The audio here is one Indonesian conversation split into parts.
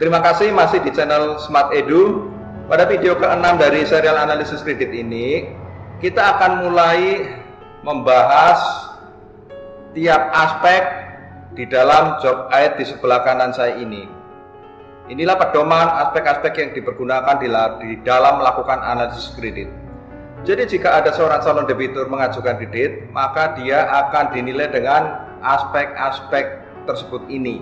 Terima kasih masih di channel Smart Edu. Pada video ke-6 dari serial analisis kredit ini, kita akan mulai membahas tiap aspek di dalam job aid di sebelah kanan saya ini. Inilah pedoman aspek-aspek yang dipergunakan di dalam melakukan analisis kredit. Jadi jika ada seorang calon debitur mengajukan kredit, maka dia akan dinilai dengan aspek-aspek tersebut ini.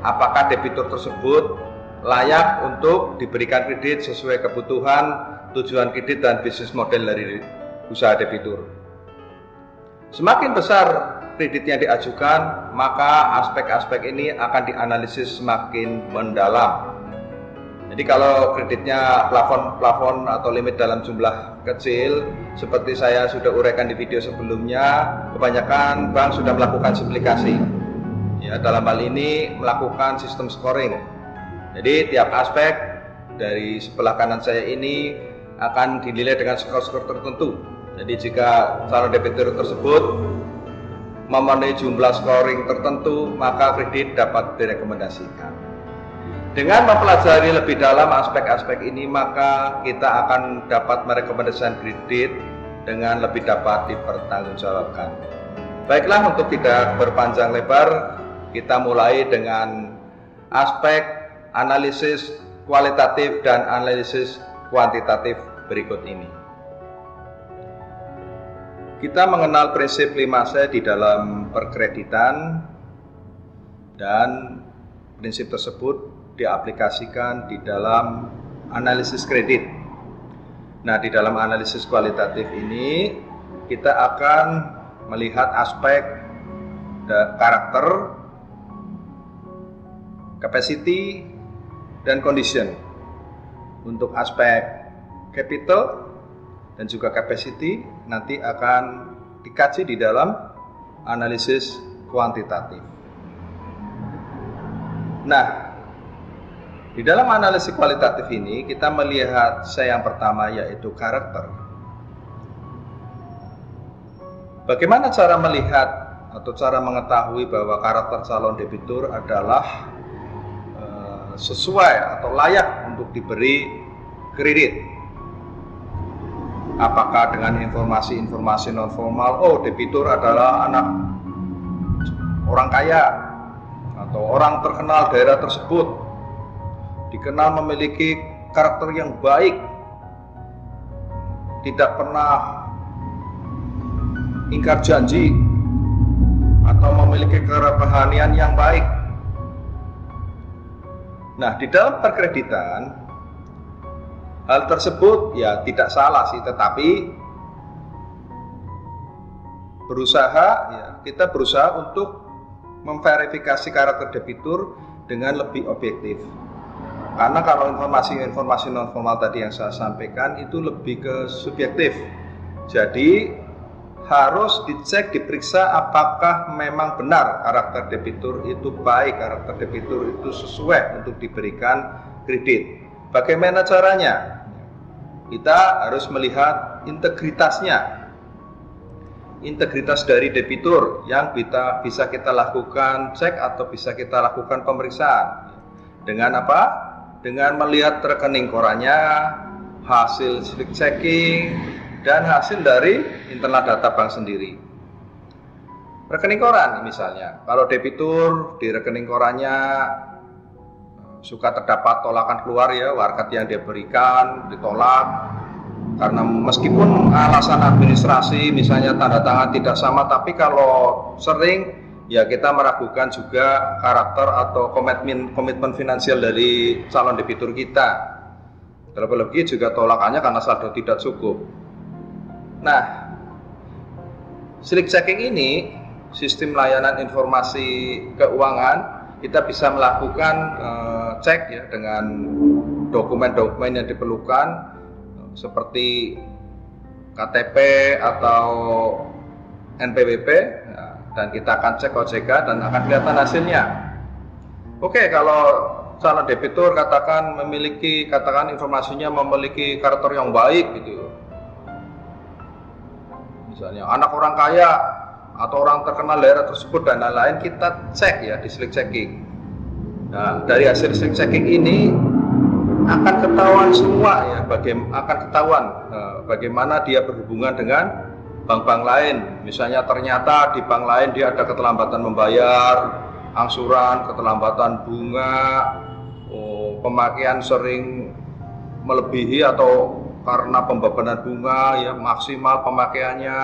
Apakah debitur tersebut layak untuk diberikan kredit sesuai kebutuhan, tujuan kredit, dan bisnis model dari usaha debitur. Semakin besar kredit yang diajukan, maka aspek-aspek ini akan dianalisis semakin mendalam. Jadi kalau kreditnya plafon atau limit dalam jumlah kecil, seperti saya sudah uraikan di video sebelumnya, kebanyakan bank sudah melakukan simplifikasi. Ya, dalam hal ini melakukan sistem scoring. Jadi tiap aspek dari sebelah kanan saya ini akan dinilai dengan skor-skor tertentu. Jadi jika calon debitur tersebut memenuhi jumlah scoring tertentu, maka kredit dapat direkomendasikan. Dengan mempelajari lebih dalam aspek-aspek ini, maka kita akan dapat merekomendasikan kredit dengan lebih dapat dipertanggungjawabkan. Baiklah, untuk tidak berpanjang lebar, kita mulai dengan aspek analisis kualitatif dan analisis kuantitatif berikut ini. Kita mengenal prinsip 5C di dalam perkreditan, dan prinsip tersebut diaplikasikan di dalam analisis kredit. Nah, di dalam analisis kualitatif ini kita akan melihat aspek karakter, capacity, dan condition. Untuk aspek capital dan juga capacity nanti akan dikaji di dalam analisis kuantitatif. Nah, di dalam analisis kualitatif ini kita melihat yang pertama, yaitu karakter. Bagaimana cara melihat atau cara mengetahui bahwa karakter calon debitur adalah sesuai atau layak untuk diberi kredit? Apakah dengan informasi-informasi non formal, oh debitur adalah anak orang kaya atau orang terkenal daerah tersebut, dikenal memiliki karakter yang baik, tidak pernah ingkar janji, atau memiliki kerohanian yang baik. Nah, di dalam perkreditan, hal tersebut ya tidak salah sih, tetapi kita berusaha untuk memverifikasi karakter debitur dengan lebih objektif. Karena kalau informasi non formal tadi yang saya sampaikan itu lebih ke subjektif. Jadi harus dicek, diperiksa apakah memang benar karakter debitur itu baik, karakter debitur itu sesuai untuk diberikan kredit. Bagaimana caranya? Kita harus melihat integritasnya. Integritas dari debitur yang bisa kita lakukan cek atau bisa kita lakukan pemeriksaan. Dengan apa? Dengan melihat rekening korannya, hasil slick checking, dan hasil dari internal data bank sendiri. Rekening koran misalnya, kalau debitur di rekening korannya suka terdapat tolakan keluar ya, warkat yang dia berikan ditolak karena meskipun alasan administrasi misalnya tanda tangan tidak sama, tapi kalau sering ya kita meragukan juga karakter atau komitmen finansial dari calon debitur kita. Terlebih juga tolakannya karena saldo tidak cukup. Nah, slick checking ini, sistem layanan informasi keuangan, kita bisa melakukan cek ya dengan dokumen-dokumen yang diperlukan seperti KTP atau NPWP, dan kita akan cek OJK dan akan kelihatan hasilnya. Oke, kalau calon debitur katakan informasinya memiliki karakter yang baik gitu, misalnya anak orang kaya atau orang terkenal daerah tersebut dan lain-lain, kita cek ya di slick checking. Nah, dari hasil checking ini akan ketahuan semua ya, bagaimana dia berhubungan dengan bank-bank lain. Misalnya ternyata di bank lain dia ada keterlambatan membayar angsuran, keterlambatan bunga, pemakaian sering melebihi atau karena pembebanan bunga ya maksimal pemakaiannya,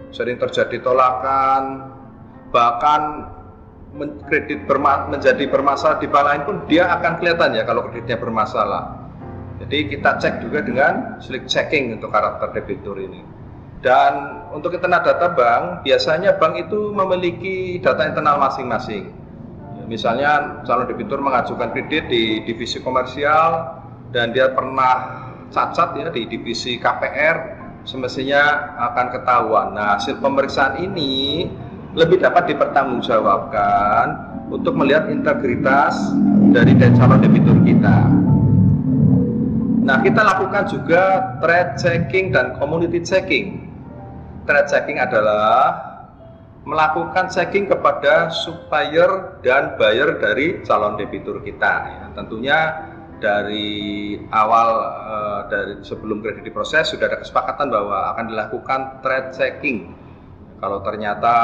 sering terjadi tolakan, bahkan kredit menjadi bermasalah di bank lain pun dia akan kelihatan ya kalau kreditnya bermasalah. Jadi kita cek juga dengan slick checking untuk karakter debitur ini. Dan untuk internal data bank, biasanya bank itu memiliki data internal masing-masing. Misalnya calon debitur mengajukan kredit di divisi komersial dan dia pernah cacat ya di divisi KPR, semestinya akan ketahuan. Nah, hasil pemeriksaan ini lebih dapat dipertanggungjawabkan untuk melihat integritas dari calon debitur kita. Nah, kita lakukan juga trade checking dan community checking. Trade checking adalah melakukan checking kepada supplier dan buyer dari calon debitur kita. Ya, tentunya dari awal dari sebelum kredit diproses sudah ada kesepakatan bahwa akan dilakukan trade checking. Kalau ternyata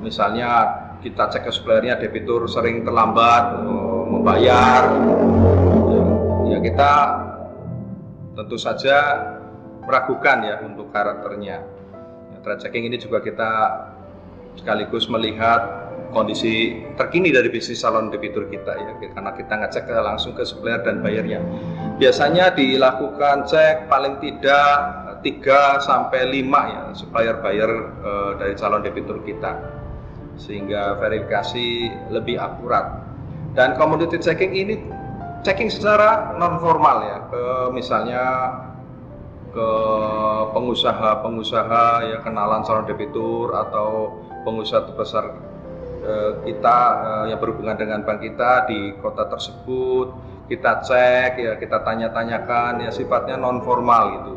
misalnya kita cek ke suppliernya debitur sering terlambat membayar, ya kita tentu saja meragukan ya untuk karakternya. Ya, trade checking ini juga kita sekaligus melihat kondisi terkini dari bisnis calon debitur kita ya, karena kita ngecek langsung ke supplier dan bayarnya. Biasanya dilakukan cek paling tidak 3 sampai 5 ya supplier buyer dari calon debitur kita, sehingga verifikasi lebih akurat. Dan community checking ini checking secara non formal ya, misalnya ke pengusaha-pengusaha ya, kenalan calon debitur atau pengusaha terbesar kita yang berhubungan dengan bank kita di kota tersebut, kita cek ya, kita tanya-tanyakan ya, sifatnya non formal gitu.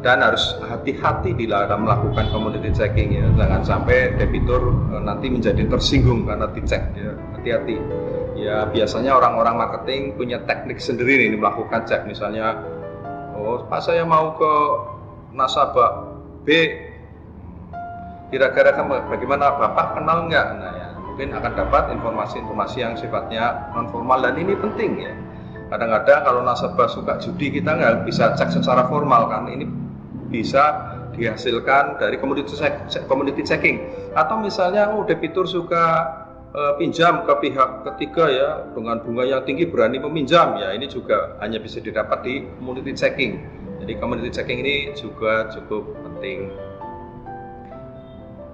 Dan harus hati-hati dalam melakukan community checking ya, jangan sampai debitur nanti menjadi tersinggung karena dicek ya, hati-hati. Ya biasanya orang-orang marketing punya teknik sendiri nih melakukan cek, misalnya Pak saya mau ke nasabah B, kira-kira bagaimana, Bapak kenal nggak? Nah ya, mungkin akan dapat informasi-informasi yang sifatnya non formal, dan ini penting ya. Kadang-kadang kalau nasabah suka judi kita nggak bisa cek secara formal kan, ini bisa dihasilkan dari community checking. Atau misalnya debitur suka pinjam ke pihak ketiga ya dengan bunga yang tinggi, berani meminjam ya, ini juga hanya bisa didapat di community checking. Jadi community checking ini juga cukup penting.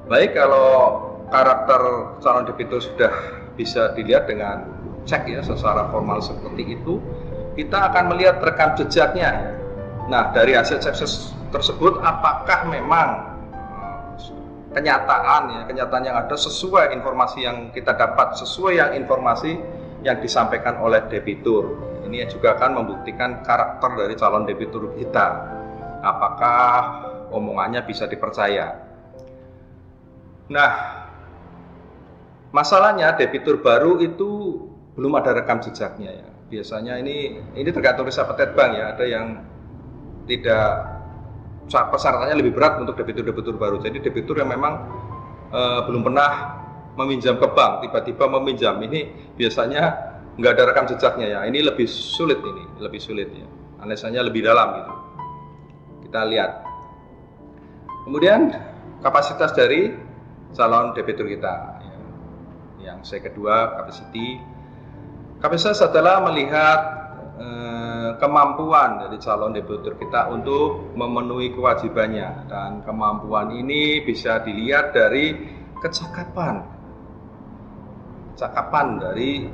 Baik, kalau karakter calon debitur sudah bisa dilihat dengan cek ya secara formal seperti itu, kita akan melihat rekam jejaknya. Nah, dari hasil cek tersebut apakah memang kenyataan yang ada sesuai informasi yang kita dapat, sesuai yang informasi yang disampaikan oleh debitur. Ini juga akan membuktikan karakter dari calon debitur kita, apakah omongannya bisa dipercaya. Nah, masalahnya debitur baru itu belum ada rekam jejaknya ya. Biasanya ini tergantung risk appetite bank ya, ada yang tidak, persyaratannya lebih berat untuk debitur-debitur baru. Jadi debitur yang memang belum pernah meminjam ke bank, tiba-tiba meminjam, ini biasanya nggak ada rekam jejaknya ya. Ini lebih sulit ya. Analisanya lebih dalam gitu. Kita lihat. Kemudian kapasitas dari calon debitur kita. Ya. Yang saya kedua, capacity. Kapasitas adalah melihat kemampuan dari calon debitur kita untuk memenuhi kewajibannya, dan kemampuan ini bisa dilihat dari kecakapan dari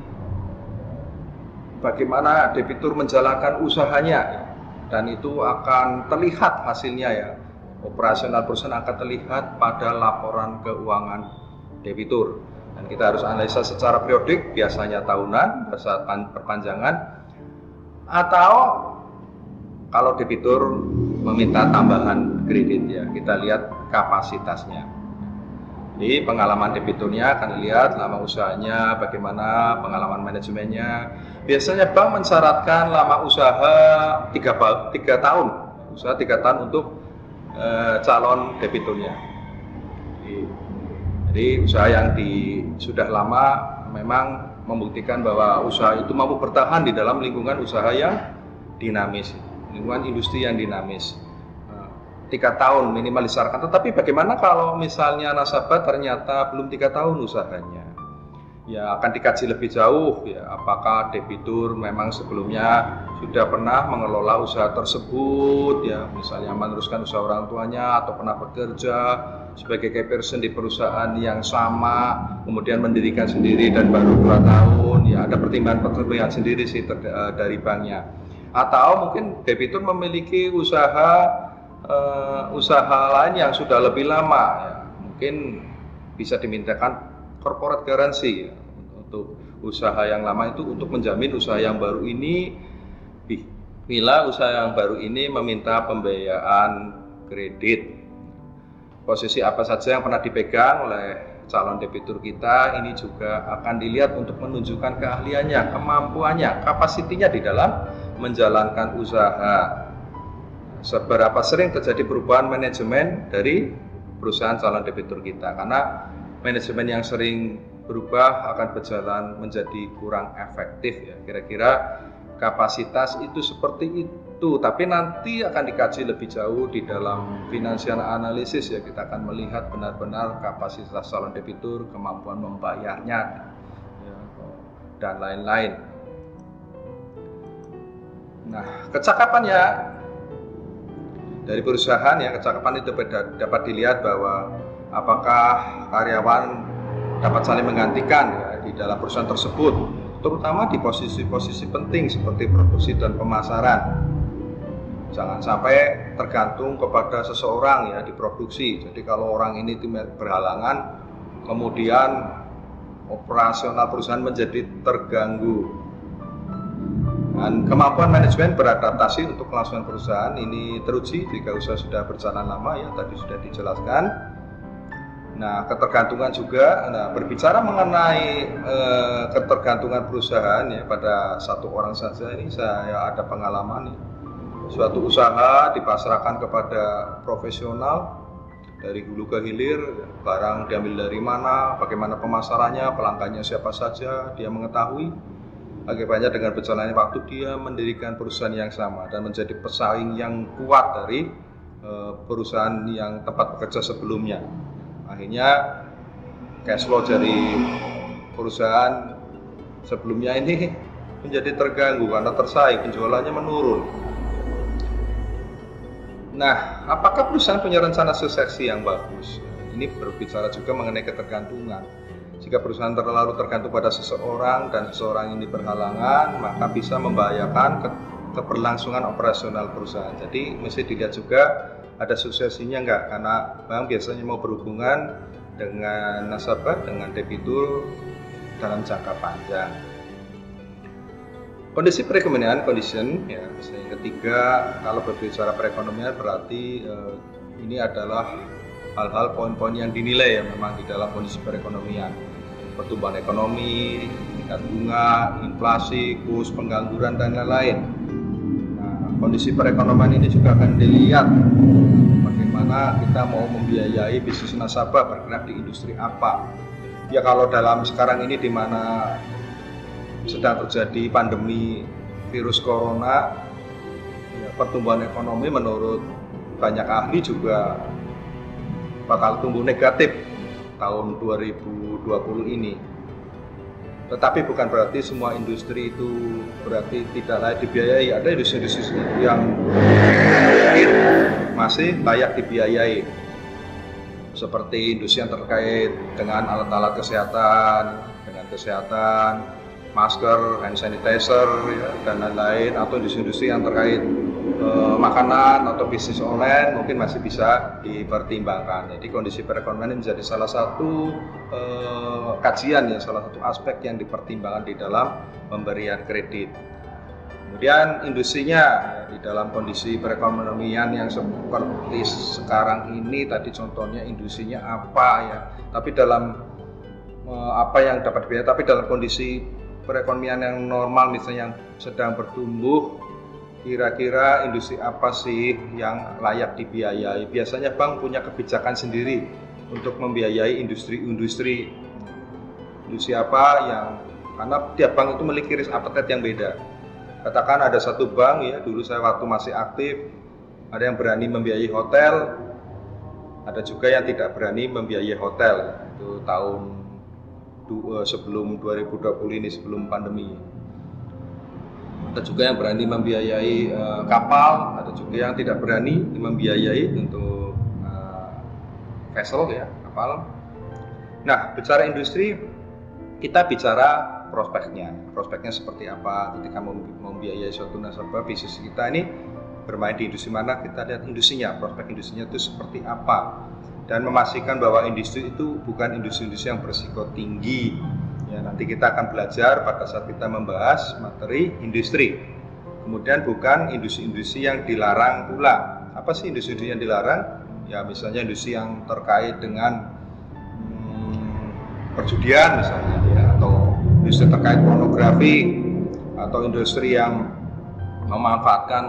bagaimana debitur menjalankan usahanya, dan itu akan terlihat hasilnya ya. Operasional perusahaan akan terlihat pada laporan keuangan debitur, dan kita harus analisa secara periodik, biasanya tahunan, saat perpanjangan, atau kalau debitur meminta tambahan kredit ya, kita lihat kapasitasnya. Jadi pengalaman debiturnya akan dilihat, lama usahanya, bagaimana pengalaman manajemennya. Biasanya bank mensyaratkan lama usaha 3 tahun, usaha 3 tahun untuk calon debiturnya. Jadi usaha yang sudah lama memang membuktikan bahwa usaha itu mampu bertahan di dalam lingkungan usaha yang dinamis, lingkungan industri yang dinamis. 3 tahun minimal disarankan. Tetapi bagaimana kalau misalnya nasabah ternyata belum 3 tahun usahanya? Ya akan dikaji lebih jauh ya, apakah debitur memang sebelumnya sudah pernah mengelola usaha tersebut ya, misalnya meneruskan usaha orang tuanya atau pernah bekerja sebagai key person di perusahaan yang sama, kemudian mendirikan sendiri dan baru 2 tahun ya, ada pertimbangan sendiri sih dari banknya. Atau mungkin debitur memiliki usaha lain yang sudah lebih lama ya, mungkin bisa dimintakan corporate garansi ya, untuk usaha yang lama itu untuk menjamin usaha yang baru ini, bila usaha yang baru ini meminta pembiayaan kredit. Posisi apa saja yang pernah dipegang oleh calon debitur kita ini juga akan dilihat untuk menunjukkan keahliannya, kemampuannya, kapasitinya di dalam menjalankan usaha. Seberapa sering terjadi perubahan manajemen dari perusahaan calon debitur kita, karena manajemen yang sering berubah akan berjalan menjadi kurang efektif ya. Kira-kira kapasitas itu seperti itu, tapi nanti akan dikaji lebih jauh di dalam financial analysis ya, kita akan melihat benar-benar kapasitas calon debitur, kemampuan membayarnya ya, dan lain-lain. Nah, kecakapannya dari perusahaan ya, kecakapan itu dapat dilihat bahwa apakah karyawan dapat saling menggantikan ya, di dalam perusahaan tersebut, terutama di posisi-posisi penting seperti produksi dan pemasaran. Jangan sampai tergantung kepada seseorang ya di produksi. Jadi kalau orang ini berhalangan, kemudian operasional perusahaan menjadi terganggu. Dan kemampuan manajemen beradaptasi untuk kelangsungan perusahaan ini teruji jika usaha sudah berjalan lama ya, tadi sudah dijelaskan. Nah, ketergantungan juga. Nah, berbicara mengenai ketergantungan perusahaan ya pada satu orang saja, ini saya ada pengalaman nih. Suatu usaha dipasrahkan kepada profesional dari hulu ke hilir, barang diambil dari mana, bagaimana pemasarannya, pelanggannya siapa saja, dia mengetahui. Akibatnya dengan berjalannya waktu dia mendirikan perusahaan yang sama dan menjadi pesaing yang kuat dari perusahaan yang tempat bekerja sebelumnya. Akhirnya cash flow dari perusahaan sebelumnya ini menjadi terganggu karena tersaing, penjualannya menurun. Nah, apakah perusahaan punya rencana suksesi yang bagus? Ini berbicara juga mengenai ketergantungan. Jika perusahaan terlalu tergantung pada seseorang dan seseorang ini berhalangan, maka bisa membahayakan keberlangsungan operasional perusahaan. Jadi mesti dilihat juga ada suksesinya enggak, karena bank biasanya mau berhubungan dengan nasabah, dengan debitur dalam jangka panjang. Kondisi perekonomian, condition ya. Yang ketiga, kalau berbicara perekonomian berarti ini adalah hal-hal poin-poin yang dinilai ya memang di dalam kondisi perekonomian. Pertumbuhan ekonomi, tingkat bunga, inflasi, kurs, pengangguran dan lain-lain. Nah, kondisi perekonomian ini juga akan dilihat bagaimana kita mau membiayai bisnis nasabah bergerak di industri apa. Ya kalau dalam sekarang ini di mana sedang terjadi pandemi virus corona, ya, pertumbuhan ekonomi menurut banyak ahli juga bakal tumbuh negatif tahun 2020 ini. Tetapi bukan berarti semua industri itu berarti tidak layak dibiayai. Ada industri-industri yang masih layak dibiayai, seperti industri yang terkait dengan alat-alat kesehatan, masker, hand sanitizer ya, dan lain-lain, atau industri-industri yang terkait makanan atau bisnis online mungkin masih bisa dipertimbangkan. Jadi kondisi perekonomian menjadi salah satu kajian ya, salah satu aspek yang dipertimbangkan di dalam pemberian kredit. Kemudian industrinya di dalam kondisi perekonomian yang seperti sekarang ini, tadi contohnya industrinya apa ya, tapi dalam apa yang dapat dibiayai, tapi dalam kondisi perekonomian yang normal misalnya yang sedang bertumbuh, kira-kira industri apa sih yang layak dibiayai? Biasanya bank punya kebijakan sendiri untuk membiayai industri apa yang, karena tiap bank itu memiliki risk appetite yang beda. Katakan ada satu bank ya, dulu saya waktu masih aktif, ada yang berani membiayai hotel, ada juga yang tidak berani membiayai hotel. Itu tahun sebelum 2020 ini, sebelum pandemi. Ada juga yang berani membiayai kapal, ada juga yang tidak berani membiayai untuk vessel ya, kapal. Nah, bicara industri, kita bicara prospeknya seperti apa ketika membiayai suatu nasabah. Bisnis kita ini bermain di industri mana, kita lihat industrinya, prospek industrinya itu seperti apa, dan memastikan bahwa industri itu bukan industri-industri yang berisiko tinggi ya. Nanti kita akan belajar pada saat kita membahas materi industri. Kemudian bukan industri-industri yang dilarang pula. Apa sih industri yang dilarang? Ya misalnya industri yang terkait dengan perjudian misalnya ya, atau industri terkait pornografi, atau industri yang memanfaatkan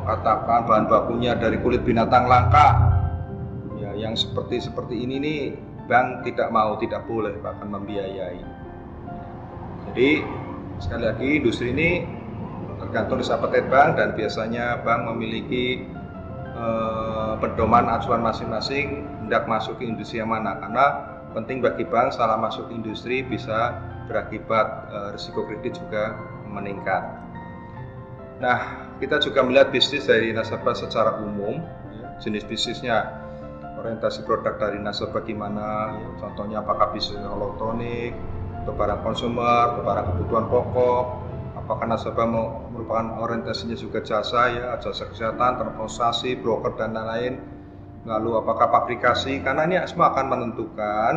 katakan bahan bakunya dari kulit binatang langka ya, yang seperti ini nih bank tidak mau, tidak boleh bahkan membiayai. Jadi sekali lagi industri ini tergantung risk appetite bank, dan biasanya bank memiliki pedoman acuan masing-masing hendak masuk ke industri yang mana, karena penting bagi bank salah masuk ke industri bisa berakibat risiko kredit juga meningkat. Nah, kita juga melihat bisnis dari nasabah secara umum, ya, jenis bisnisnya, orientasi produk dari nasabah gimana, ya, contohnya apakah bisnis elektronik, atau barang konsumer, atau barang kebutuhan pokok, apakah nasabah merupakan orientasinya juga jasa, ya, jasa kesehatan, transportasi, broker dan lain-lain, lalu apakah pabrikasi, karena ini semua akan menentukan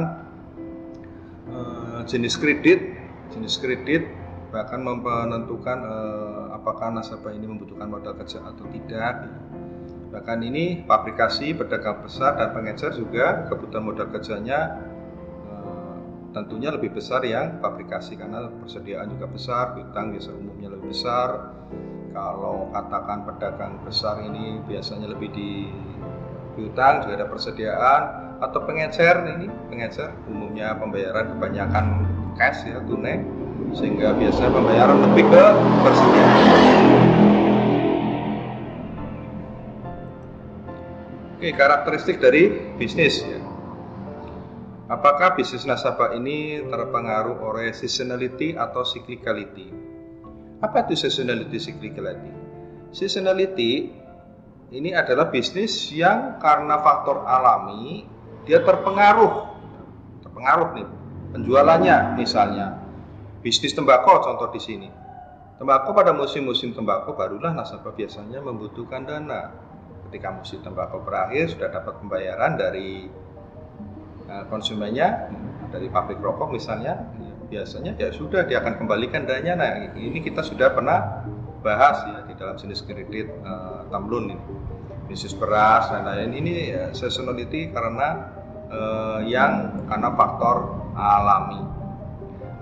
jenis kredit, bahkan menentukan apakah nasabah ini membutuhkan modal kerja atau tidak. Bahkan ini pabrikasi, pedagang besar dan pengecer juga kebutuhan modal kerjanya tentunya lebih besar yang pabrikasi, karena persediaan juga besar, hutang biasa umumnya lebih besar. Kalau katakan pedagang besar ini biasanya lebih di hutang, juga ada persediaan. Atau pengecer umumnya pembayaran kebanyakan cash ya, tunai, sehingga biasanya pembayaran lebih ke persediaan. Oke, karakteristik dari bisnis ya. Apakah bisnis nasabah ini terpengaruh oleh seasonality atau cyclicality? Apa itu seasonality, cyclicality? Seasonality ini adalah bisnis yang karena faktor alami dia terpengaruh nih penjualannya. Misalnya bisnis tembakau, contoh di sini. Tembakau, pada musim-musim tembakau barulah nasabah biasanya membutuhkan dana. Ketika musim tembakau berakhir, sudah dapat pembayaran dari konsumennya, dari pabrik rokok misalnya, biasanya ya sudah dia akan kembalikan dananya. Nah, ini kita sudah pernah bahas ya di dalam jenis kredit term loan ini. Bisnis beras dan lain-lain ini seasonality karena karena faktor alami.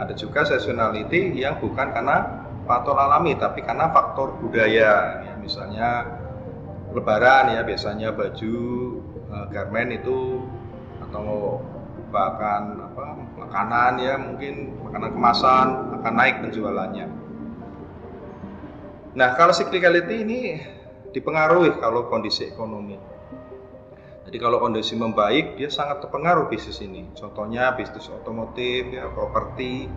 Ada juga seasonality yang bukan karena faktor alami tapi karena faktor budaya ya, misalnya lebaran ya, biasanya baju garment itu, atau bahkan makanan ya, mungkin makanan kemasan akan naik penjualannya. Nah, kalau cyclicality ini dipengaruhi kalau kondisi ekonomi. Jadi kalau kondisi membaik, dia sangat terpengaruh bisnis ini. Contohnya bisnis otomotif, ya, properti,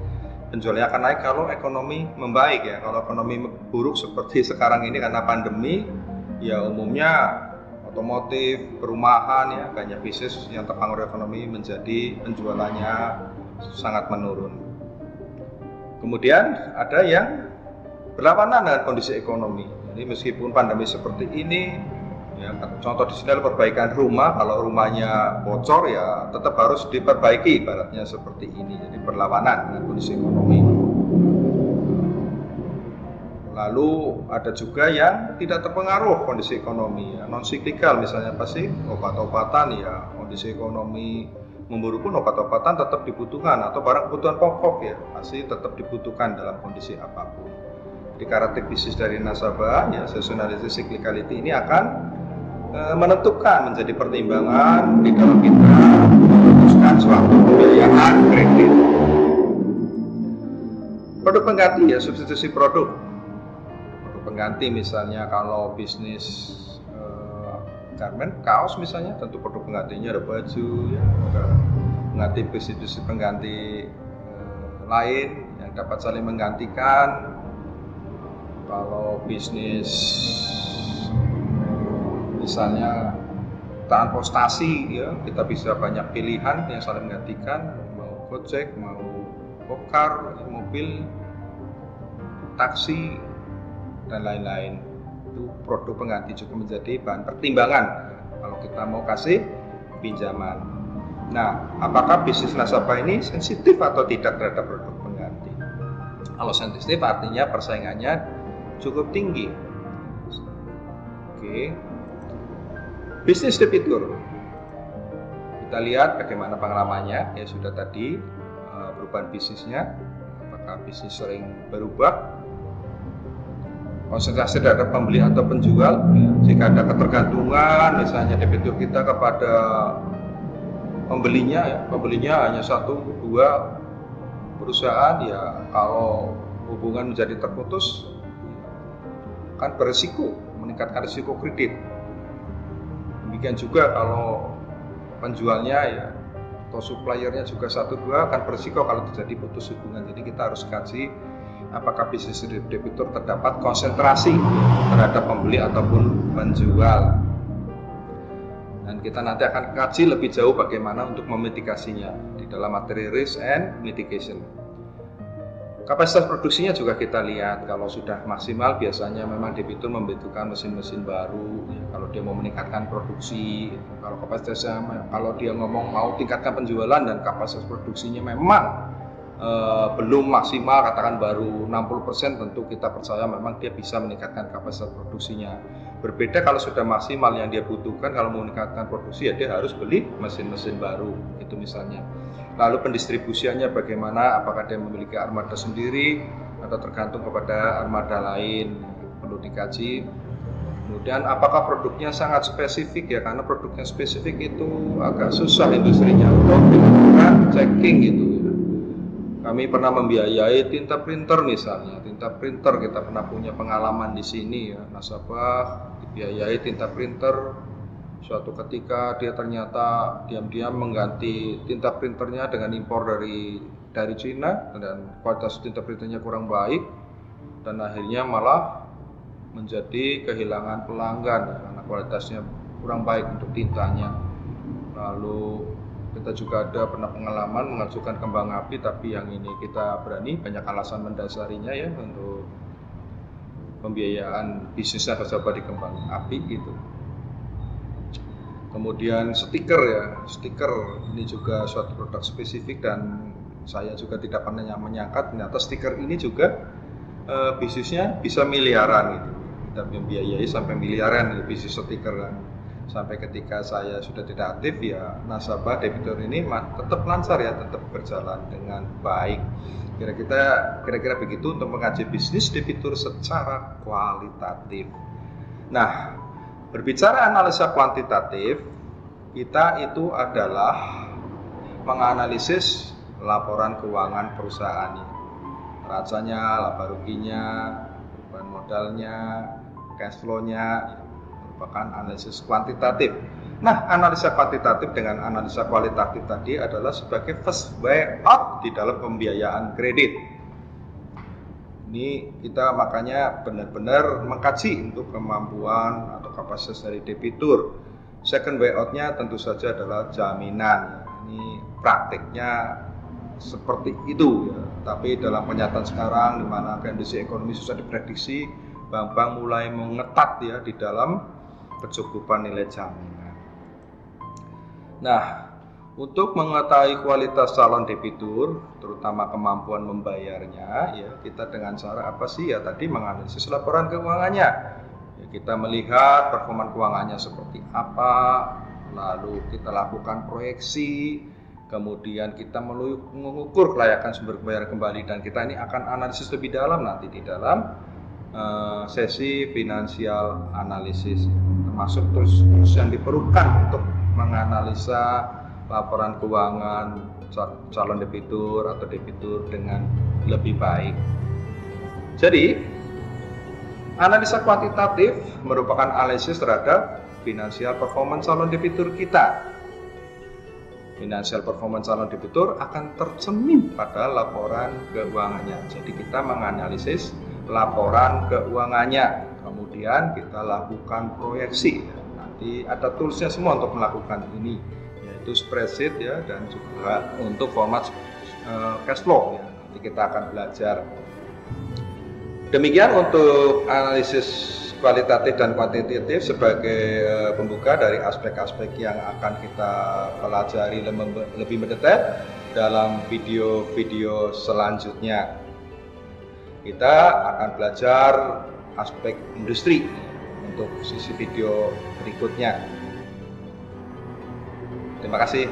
penjualannya akan naik kalau ekonomi membaik ya. Kalau ekonomi buruk seperti sekarang ini karena pandemi, ya umumnya otomotif, perumahan ya, banyak bisnis yang terpengaruh ekonomi menjadi penjualannya sangat menurun. Kemudian ada yang berlawanan dengan kondisi ekonomi. Jadi meskipun pandemi seperti ini, ya, contoh di sini adalah perbaikan rumah. Kalau rumahnya bocor ya tetap harus diperbaiki, ibaratnya seperti ini. Jadi berlawanan dengan kondisi ekonomi. Lalu ada juga yang tidak terpengaruh kondisi ekonomi, ya, non siklikal, misalnya pasti obat-obatan, ya kondisi ekonomi memburuk pun obat-obatan tetap dibutuhkan, atau barang kebutuhan pokok ya pasti tetap dibutuhkan dalam kondisi apapun. Jadi karakteristik bisnis dari nasabah, ya seasonality cyclicality ini akan menentukan, menjadi pertimbangan di dalam kita memutuskan suatu pembiayaan kredit. Produk pengganti, ya substitusi produk. Produk pengganti misalnya kalau bisnis garment, kaos misalnya, tentu produk penggantinya ada baju, ya, ada pengganti bisnis pengganti lain yang dapat saling menggantikan. Kalau bisnis misalnya transportasi, ya kita bisa banyak pilihan yang saling menggantikan, mau Gojek, mau Gokar, mobil, taksi, dan lain-lain. Itu produk pengganti juga menjadi bahan pertimbangan kalau kita mau kasih pinjaman. Nah, apakah bisnis nasabah ini sensitif atau tidak terhadap produk pengganti? Kalau sensitif artinya persaingannya cukup tinggi. Oke. Bisnis debitur. Kita lihat bagaimana pengalamannya, ya sudah tadi perubahan bisnisnya, apakah bisnis sering berubah, konsentrasi terhadap pembeli atau penjual, ya. Jika ada ketergantungan misalnya debitur kita kepada pembelinya, ya pembelinya hanya 1-2 perusahaan, ya kalau hubungan menjadi terputus kan berisiko, meningkatkan risiko kredit. Demikian juga kalau penjualnya, ya atau suppliernya juga 1-2 akan berisiko kalau terjadi putus hubungan. Jadi kita harus kaji apakah bisnis debitur terdapat konsentrasi terhadap pembeli ataupun penjual. Dan kita nanti akan kaji lebih jauh bagaimana untuk memitigasinya di dalam materi risk and mitigation. Kapasitas produksinya juga kita lihat, kalau sudah maksimal biasanya memang debitur membutuhkan mesin-mesin baru, ya, kalau dia mau meningkatkan produksi. Kalau kapasitasnya, kalau dia ngomong mau tingkatkan penjualan dan kapasitas produksinya memang belum maksimal, katakan baru 60%, tentu kita percaya memang dia bisa meningkatkan kapasitas produksinya. Berbeda kalau sudah maksimal yang dia butuhkan, kalau mau meningkatkan produksi ya dia harus beli mesin-mesin baru, itu misalnya. Lalu pendistribusiannya bagaimana, apakah dia memiliki armada sendiri atau tergantung kepada armada lain, perlu dikaji. Kemudian apakah produknya sangat spesifik, ya karena produknya spesifik itu agak susah industrinya untuk dilakukan checking gitu. Kami pernah membiayai tinta printer misalnya, tinta printer kita pernah punya pengalaman di sini, ya nasabah dibiayai tinta printer. Suatu ketika dia ternyata diam-diam mengganti tinta printernya dengan impor dari Cina, dan kualitas tinta printernya kurang baik, dan akhirnya malah menjadi kehilangan pelanggan, ya, karena kualitasnya kurang baik untuk tintanya. Lalu kita juga ada pernah pengalaman mengajukan kembang api, tapi yang ini kita berani, banyak alasan mendasarinya ya untuk pembiayaan bisnisnya nasabah di kembang api itu. Kemudian stiker, ya stiker ini juga suatu produk spesifik dan saya juga tidak pernah menyangka ternyata stiker ini juga bisnisnya bisa miliaran gitu. Kita membiayai sampai miliaran bisnis stiker kan. Sampai ketika saya sudah tidak aktif, ya nasabah debitur ini tetap lancar, ya tetap berjalan dengan baik. Kira-kira begitu untuk mengaji bisnis debitur secara kualitatif. Nah, berbicara analisa kuantitatif, kita itu adalah menganalisis laporan keuangan perusahaan, neracanya, laba ruginya, beban modalnya, cash flow-nya, merupakan analisis kuantitatif. Nah, analisa kuantitatif dengan analisa kualitatif tadi adalah sebagai first way out di dalam pembiayaan kredit. Ini kita makanya benar-benar mengkaji untuk kemampuan atau kapasitas dari debitur. Second way out-nya tentu saja adalah jaminan. Ini praktiknya seperti itu, ya. Tapi dalam kenyataan sekarang di mana kondisi ekonomi susah diprediksi, bank-bank mulai mengetat ya di dalam kecukupan nilai jaminan. Nah, Untuk mengetahui kualitas calon debitur, terutama kemampuan membayarnya, ya kita dengan cara apa sih? Ya tadi menganalisis laporan keuangannya. Ya, kita melihat performa keuangannya seperti apa, lalu kita lakukan proyeksi, kemudian kita mengukur kelayakan sumber pembayaran kembali, dan kita ini akan analisis lebih dalam nanti di dalam sesi financial analysis, termasuk terus yang diperlukan untuk menganalisa laporan keuangan calon debitur atau debitur dengan lebih baik. Jadi, analisa kuantitatif merupakan analisis terhadap financial performance calon debitur kita. Financial performance calon debitur akan tercermin pada laporan keuangannya. Jadi kita menganalisis laporan keuangannya, kemudian kita lakukan proyeksi. Nanti ada toolsnya semua untuk melakukan ini, yaitu spreadsheet ya, dan juga untuk format cash flow ya. Nanti kita akan belajar. Demikian untuk analisis kualitatif dan kuantitatif sebagai pembuka dari aspek-aspek yang akan kita pelajari lebih mendetail dalam video-video selanjutnya. Kita akan belajar aspek industri untuk sisi video berikutnya. Terima kasih.